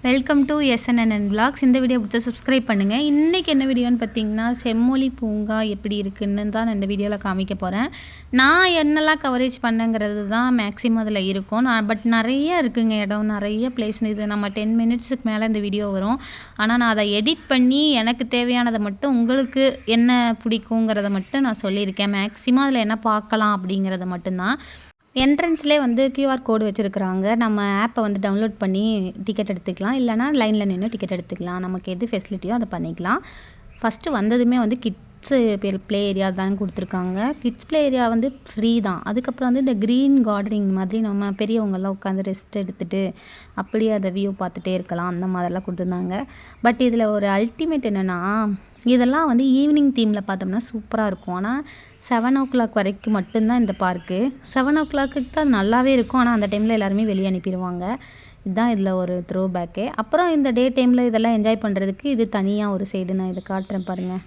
Welcome to SNNN Vlogs. இந்த video பிடிச்சா subscribe பண்ணுங்கள். இன்றைக்கி என்ன வீடியோன்னு பார்த்தீங்கன்னா, செம்மொழி பூங்கா எப்படி இருக்குன்னு தான் நான் இந்த வீடியோவில் காமிக்க போகிறேன். நான் என்னெல்லாம் கவரேஜ் பண்ணேங்கிறது தான் மேக்ஸிமம் அதில் இருக்கும். பட் நிறைய இருக்குங்க இடம், நிறைய பிளேஸ். இது நம்ம 10 மினிட்ஸுக்கு மேலே இந்த வீடியோ வரும். ஆனால் நான் அதை எடிட் பண்ணி எனக்கு தேவையானதை மட்டும் உங்களுக்கு என்ன பிடிக்குங்கிறத மட்டும் நான் சொல்லியிருக்கேன். மேக்ஸிமம் அதில் என்ன பார்க்கலாம் அப்படிங்கிறத மட்டும்தான். என்ட்ரன்ஸ்லேயே வந்து QR கோடு வச்சுருக்குறாங்க. நம்ம ஆப்பை வந்து டவுன்லோட் பண்ணி டிக்கெட் எடுத்துக்கலாம். இல்லைனா லைனில் நின்று டிக்கெட் எடுத்துக்கலாம். நமக்கு எது ஃபெசிலிட்டியோ அதை பண்ணிக்கலாம். ஃபஸ்ட்டு வந்ததுமே வந்து கிட்ஸு ப்ளே ஏரியா தான் கொடுத்துருக்காங்க. கிட்ஸ் ப்ளே ஏரியா வந்து ஃப்ரீ தான். அதுக்கப்புறம் வந்து இந்த க்ரீன் கார்டனிங் மாதிரி நம்ம பெரியவங்கெல்லாம் உட்காந்து ரெஸ்ட் எடுத்துகிட்டு அப்படியே அதை வியூ பார்த்துட்டே இருக்கலாம். அந்த மாதிரிலாம் கொடுத்துருந்தாங்க. பட் இதில் ஒரு அல்டிமேட் என்னென்னா, இதெல்லாம் வந்து ஈவினிங் தீமில் பார்த்தோம்னா சூப்பராக இருக்கும். ஆனால் 7 வரைக்கும் மட்டும்தான் இந்த பார்க்கு. 7 தான் நல்லாவே இருக்கும். ஆனால் அந்த டைமில் எல்லாருமே வெளியே அனுப்பிடுவாங்க. இதுதான் இதில் ஒரு த்ரோ பேக்கே. அப்புறம் இந்த டே டைமில் இதெல்லாம் என்ஜாய் பண்ணுறதுக்கு இது தனியாக ஒரு சைடு நான் இதை காட்டுறேன் பாருங்கள்.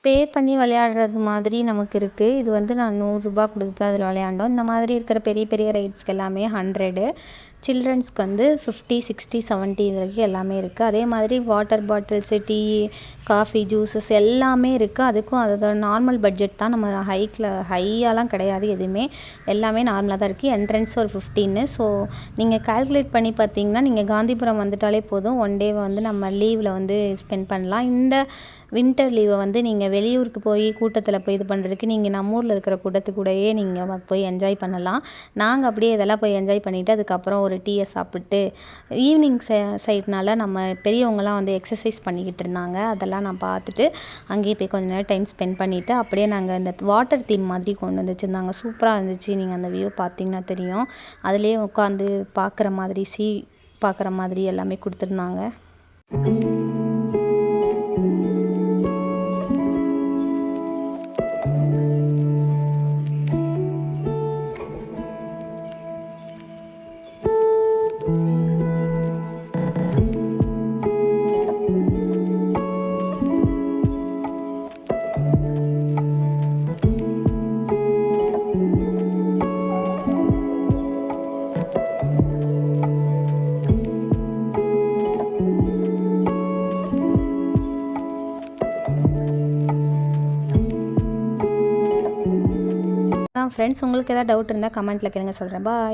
பே பண்ணி விளையாடுறது மாதிரி நமக்கு இருக்குது. இது வந்து நான் ரூ. 100 கொடுத்து தான் அதில் விளையாண்டோம். இந்த மாதிரி இருக்கிற பெரிய பெரிய ரைட்ஸ்க்கு எல்லாமே 100. சில்ட்ரன்ஸ்க்கு வந்து 50, 60, 70 வரைக்கும் எல்லாமே இருக்குது. அதே மாதிரி water bottles, tea, coffee, juices எல்லாமே இருக்குது. அதுக்கும் அதோட நார்மல் பட்ஜெட் தான். நம்ம ஹையாலாம் கிடையாது எதுவுமே. எல்லாமே நார்மலாக தான் இருக்குது. என்ட்ரன்ஸ் ஒரு 15. ஸோ நீங்கள் கால்குலேட் பண்ணி பார்த்தீங்கன்னா, நீங்கள் காந்திபுரம் வந்துட்டாலே போதும். ஒன் டே வந்து நம்ம லீவில் வந்து ஸ்பெண்ட் பண்ணலாம். இந்த வின்டர் லீவை வந்து நீங்கள் வெளியூருக்கு போய் கூட்டத்தில் போய் இது பண்ணுறதுக்கு நீங்கள் நம்ம ஊரில் இருக்கிற கூட்டத்துக்கூடயே நீங்கள் போய் என்ஜாய் பண்ணலாம். நாங்கள் அப்படியே இதெல்லாம் போய் என்ஜாய் பண்ணிவிட்டு அதுக்கப்புறம் ஒரு டீயை சாப்பிட்டு ஈவினிங் சைட்னால நம்ம பெரியவங்களாம் வந்து எக்ஸசைஸ் பண்ணிக்கிட்டு இருந்தாங்க. அதெல்லாம் நான் பார்த்துட்டு அங்கேயே போய் கொஞ்சம் நேரம் டைம் ஸ்பெண்ட் பண்ணிவிட்டு அப்படியே நாங்கள் இந்த வாட்டர் தீம் மாதிரி கொண்டு வந்து வச்சுருந்தாங்க. சூப்பராக இருந்துச்சு. நீங்கள் அந்த வியூ பார்த்தீங்கன்னா தெரியும். அதுலேயே உட்காந்து பார்க்குற மாதிரி பார்க்குற மாதிரி எல்லாமே கொடுத்துருந்தாங்க. ஃப்ரெண்ட்ஸ், உங்களுக்கு ஏதாவது டவுட் இருந்தால் கமெண்ட்டில் கேளுங்க, சொல்கிறேன். பாய்.